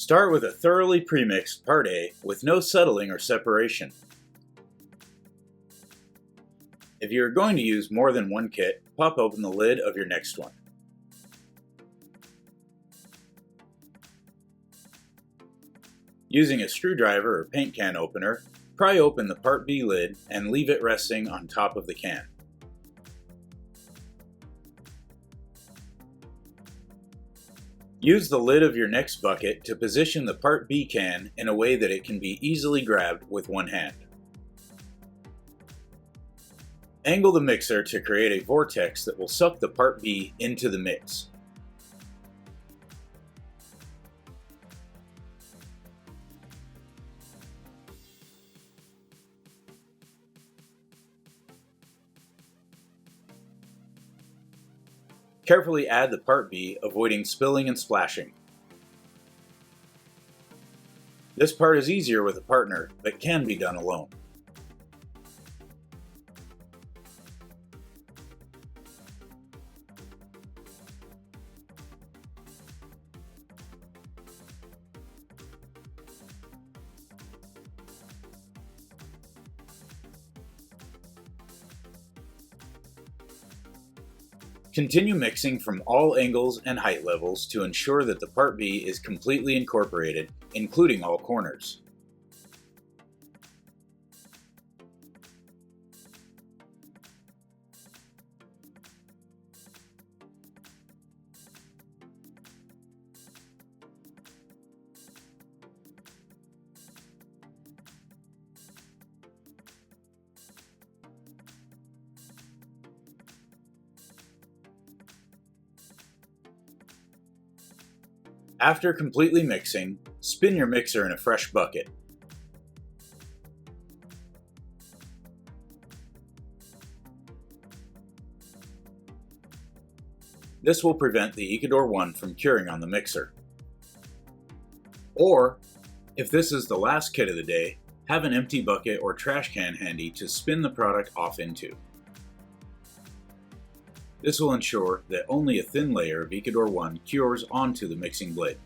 Start with a thoroughly premixed Part A with no settling or separation. If you are going to use more than one kit, pop open the lid of your next one. Using a screwdriver or paint can opener, pry open the Part B lid and leave it resting on top of the can. Use the lid of your next bucket to position the Part B can in a way that it can be easily grabbed with one hand. Angle the mixer to create a vortex that will suck the Part B into the mix. Carefully add the Part B, avoiding spilling and splashing. This part is easier with a partner, but can be done alone. Continue mixing from all angles and height levels to ensure that the Part B is completely incorporated, including all corners. After completely mixing, spin your mixer in a fresh bucket. This will prevent the Ecodur1 from curing on the mixer. Or, if this is the last kit of the day, have an empty bucket or trash can handy to spin the product off into. This will ensure that only a thin layer of Ecodur1 cures onto the mixing blade.